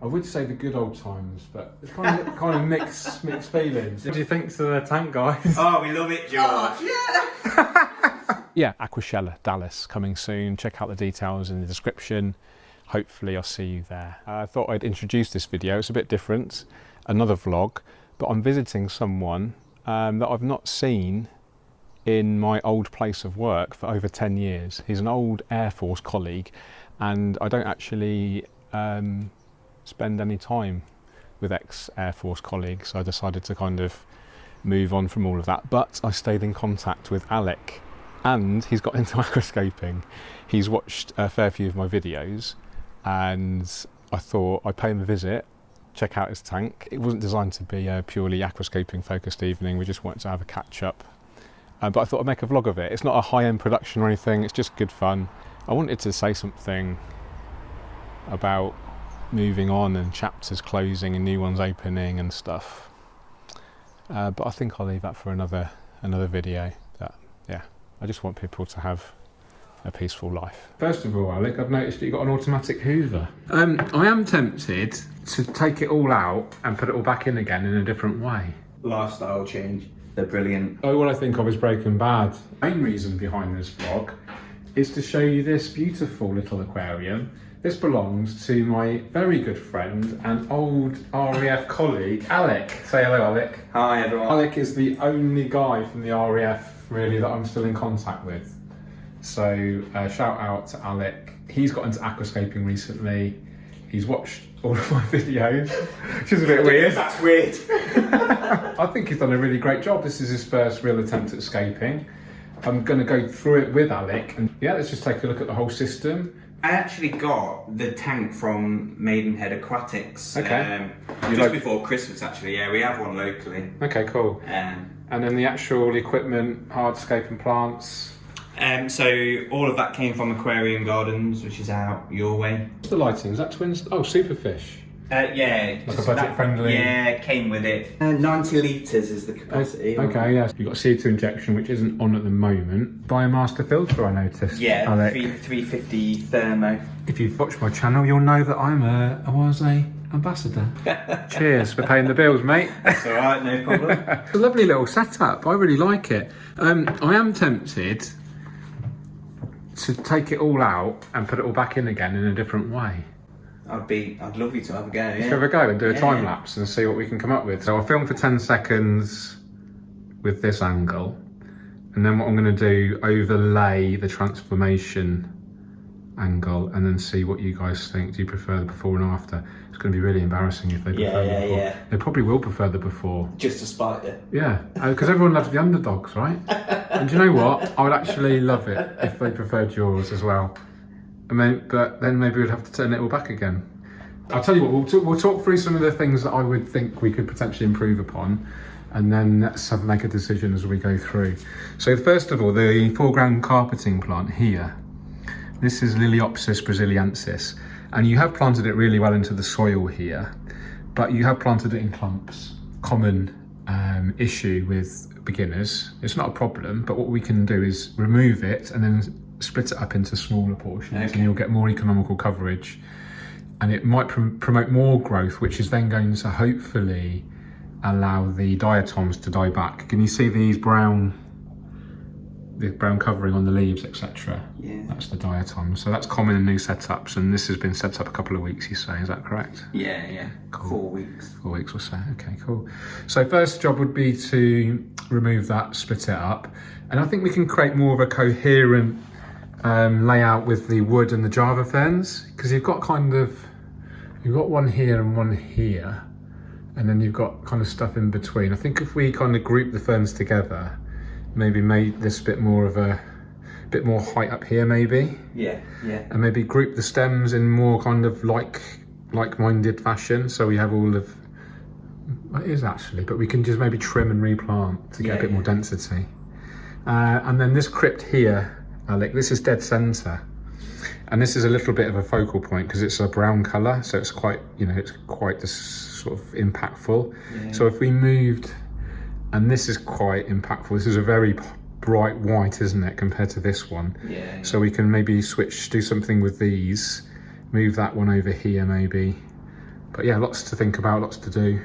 I would say the good old times, but it's kind of mixed feelings. What do you think to the tank, guys? Oh, we love it, George. Oh, yeah, Aquascape Dallas coming soon. Check out the details in the description. Hopefully I'll see you there. I thought I'd introduce this video. It's a bit different, another vlog, but I'm visiting someone that I've not seen in my old place of work for over 10 years. He's an old Air Force colleague, and I don't actually spend any time with ex-Air Force colleagues, so I decided to kind of move on from all of that. But I stayed in contact with Alec, and he's got into aquascaping. He's watched a fair few of my videos, and I thought I'd pay him a visit, check out his tank. It wasn't designed to be a purely aquascaping focused evening, we just wanted to have a catch up. But I thought I'd make a vlog of it. It's not a high-end production or anything, it's just good fun. I wanted to say something about moving on and chapters closing and new ones opening and stuff. But I think I'll leave that for another video. Yeah, I just want people to have a peaceful life. First of all, Alec, I've noticed that you've got an automatic hoover. I am tempted to take it all out and put it all back in again in a different way. Lifestyle change. They're brilliant. Oh, what I think of is Breaking Bad. The main reason behind this vlog is to show you this beautiful little aquarium. This belongs to my very good friend and old RAF colleague, Alec. Say hello, Alec. Hi, everyone. Alec is the only guy from the RAF, really, that I'm still in contact with. So, shout out to Alec. He's got into aquascaping recently. He's watched all of my videos, which is a bit weird. That's weird. I think he's done a really great job. This is his first real attempt at scaping. I'm going to go through it with Alec, and yeah, let's just take a look at the whole system. I actually got the tank from Maidenhead Aquatics. Okay. Just before Christmas, actually. Yeah, we have one locally. Okay, cool. And then the actual equipment, hardscape and plants. So all of that came from Aquarium Gardens, which is out your way. What's the lighting? Is that twins? Oh, Superfish. Yeah. Like a budget friendly. Yeah, it came with it. 90 litres is the capacity. Okay, yes. You've got CO2 injection, which isn't on at the moment. Biomaster filter, I noticed. Yeah, Alec. 350 thermo. If you've watched my channel, you'll know that I was a ambassador. Cheers for paying the bills, mate. That's all right, no problem. It's a lovely little setup. I really like it. I am tempted to take it all out and put it all back in again in a different way. I'd love you to have a go. Yeah. Let's have a go and do a time lapse and see what we can come up with. So I'll film for 10 seconds with this angle, and then what I'm going to do, overlay the transformation angle and then see what you guys think. Do you prefer the before and after? It's going to be really embarrassing if they prefer the before. Yeah. They probably will prefer the before. Just to spite it. Yeah, because everyone loves the underdogs, right? And do you know what? I would actually love it if they preferred yours as well. But then maybe we'd have to turn it all back again. I'll tell you what, we'll talk through some of the things that I would think we could potentially improve upon, and then let's make a decision as we go through. So first of all, the foreground carpeting plant here. This is Liliopsis brasiliensis, and you have planted it really well into the soil here, but you have planted it in clumps. Common issue with beginners. It's not a problem, but what we can do is remove it and then split it up into smaller portions, and you'll get more economical coverage, and it might promote more growth, which is then going to hopefully allow the diatoms to die back. Can you see these brown covering on the leaves, etc.? Yeah. That's the diatom. So that's common in new setups, and this has been set up a couple of weeks, you say, is that correct? Yeah. Cool. 4 weeks. 4 weeks or so, okay, cool. So first job would be to remove that, split it up, and I think we can create more of a coherent layout with the wood and the Java ferns, because you've got one here and one here, and then you've got kind of stuff in between. I think if we kind of group the ferns together, maybe make this bit more height up here, maybe. Yeah. And maybe group the stems in more kind of like-minded fashion, so we have all of, well, it is actually, but we can just maybe trim and replant to get a bit more density. And then this crypt here, Alec, this is dead center, and this is a little bit of a focal point because it's a brown color, so it's quite, it's quite this sort of impactful. So if we moved, and this is quite impactful, this is a very bright white, isn't it, compared to this one? So we can maybe do something with these, move that one over here maybe, But yeah, lots to think about, lots to do.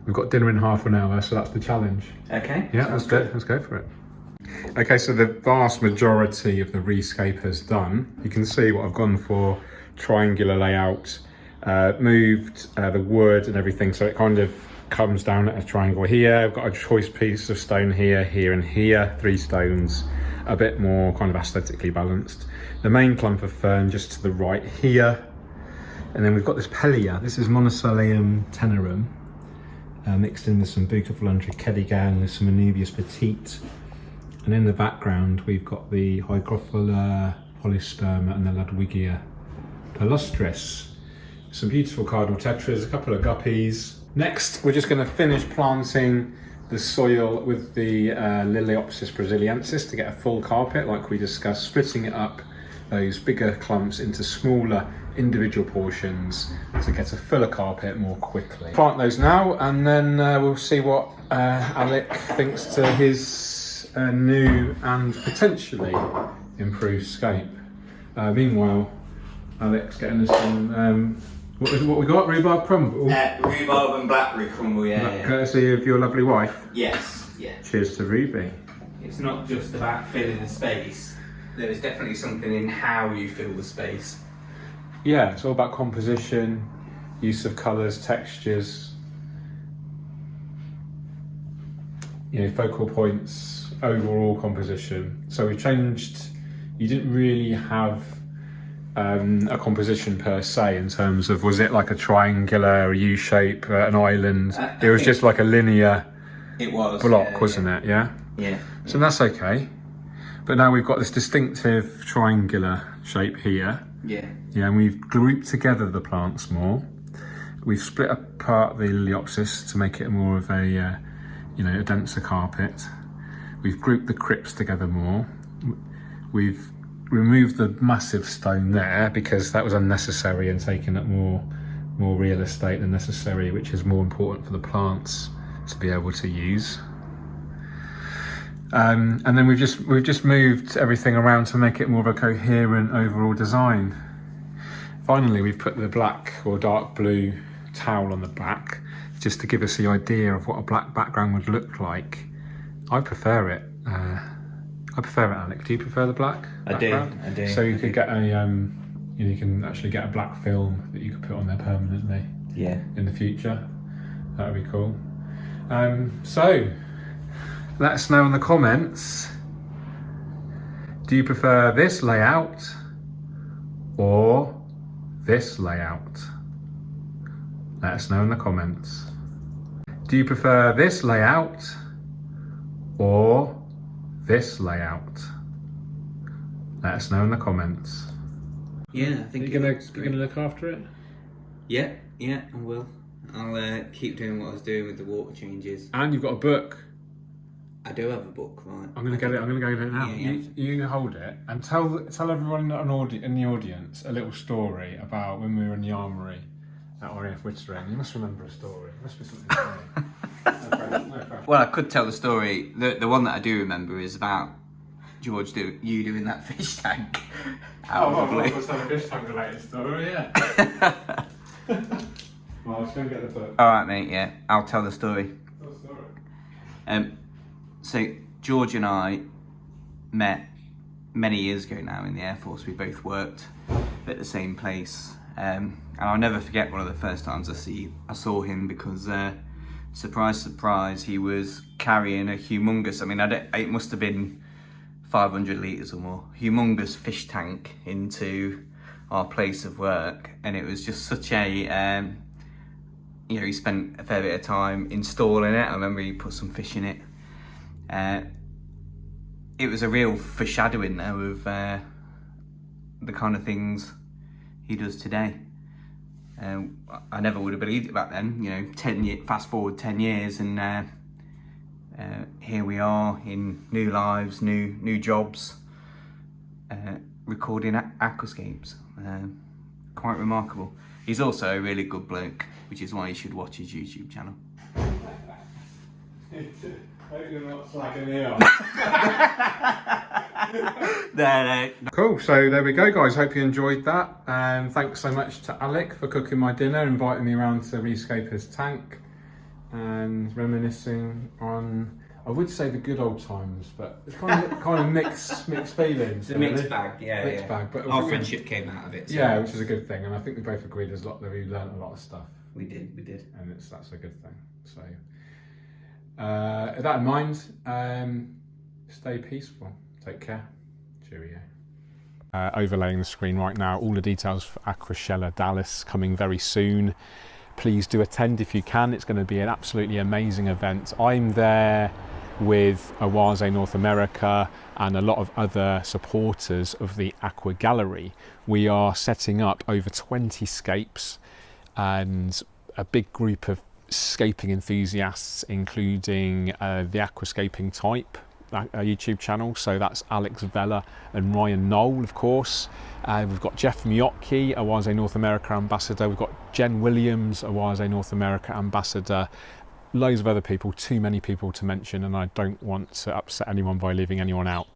We've got dinner in half an hour, so that's the challenge. Okay. Yeah, let's go for it. Okay, so the vast majority of the rescape is done. You can see what I've gone for, triangular layout, moved the wood and everything, so it kind of comes down at a triangle here. I've got a choice piece of stone here, here and here, 3 stones, a bit more kind of aesthetically balanced. The main clump of fern just to the right here. And then we've got this Pellia. This is Monocoleum tenerum, mixed in with some Bucophalandra kedigan, with some Anubias petite. And in the background, we've got the Hygrophila polysperma and the Ludwigia palustris. Some beautiful cardinal tetras, a couple of guppies. Next, we're just going to finish planting the soil with the Liliopsis brasiliensis to get a full carpet, like we discussed, splitting it up, those bigger clumps, into smaller individual portions to get a fuller carpet more quickly. Plant those now, and then we'll see what Alec thinks to his new and potentially improved scape. Meanwhile, Alec's getting us some, what we got? Rhubarb crumble? Rhubarb and blackberry crumble, yeah. Courtesy of your lovely wife? Yes, yeah. Cheers to Ruby. It's not just about filling the space. There is definitely something in how you fill the space. Yeah, it's all about composition, use of colours, textures, focal points, overall composition. So we changed, you didn't really have a composition per se in terms of, was it like a triangular, a U shape, an island? It was just like a linear block, wasn't it? Yeah? Yeah. So that's okay. But now we've got this distinctive triangular shape here. Yeah. Yeah, and we've grouped together the plants more. We've split apart the Liliopsis to make it more of a, a denser carpet. We've grouped the crypts together more. We've removed the massive stone there because that was unnecessary and taking up more real estate than necessary, which is more important for the plants to be able to use. And then we've just moved everything around to make it more of a coherent overall design. Finally, we've put the black or dark blue towel on the back just to give us the idea of what a black background would look like. I prefer it. Alec. Do you prefer the black background? I do. So you could get a, you can actually get a black film that you could put on there permanently. Yeah. In the future, that would be cool. So let us know in the comments. Do you prefer this layout or this layout? Let us know in the comments. Do you prefer this layout or this layout? Let us know in the comments. Yeah, I think you're gonna look after it. Yeah, I will. I'll keep doing what I was doing with the water changes. And you've got a book. I do have a book, right? I'm gonna get it. I'm gonna go get it now. Yeah. You hold it and tell everyone in the audience a little story about when we were in the armoury at RAF Wittering. You must remember a story. It must be something funny. No problem. Well, I could tell the story. The one that I do remember is about George you doing that fish tank. What's that fish tank related story? Yeah. Well, let's go and get the book. All right, mate. Yeah, I'll tell the story. Tell the story. So George and I met many years ago now in the Air Force. We both worked at the same place, and I'll never forget one of the first times I saw him because, surprise, surprise, he was carrying a humongous. I mean, it must have been 500 litres or more, humongous fish tank into our place of work, and it was just such a. He spent a fair bit of time installing it. I remember he put some fish in it. It was a real foreshadowing though of the kind of things he does today. I never would have believed it back then. Fast forward 10 years, and here we are in new lives, new jobs, recording Aquascapes. Quite remarkable. He's also a really good bloke, which is why you should watch his YouTube channel. Hope you're not slagging me off. No. Cool, so there we go guys, hope you enjoyed that, and thanks so much to Alec for cooking my dinner, inviting me around to Rescaper's tank and reminiscing on, I would say, the good old times, but it's kind of mixed feelings. It's a mixed bag, Mixed bag, but our friendship came out of it. So. Yeah, which is a good thing, and I think we both agreed there's a lot that we learned a lot of stuff. We did. And that's a good thing. So, with that in mind, stay peaceful. Take care. Cheerio. Overlaying the screen right now, all the details for Aquascape Dallas coming very soon. Please do attend if you can. It's going to be an absolutely amazing event. I'm there with Awase North America and a lot of other supporters of the Aqua Gallery. We are setting up over 20 scapes and a big group of scaping enthusiasts, including the Aquascaping Type YouTube channel, so that's Alex Vella and Ryan Knoll, of course. We've got Jeff Miotki, Awase North America Ambassador. We've got Jen Williams, Awase North America Ambassador. Loads of other people, too many people to mention, and I don't want to upset anyone by leaving anyone out.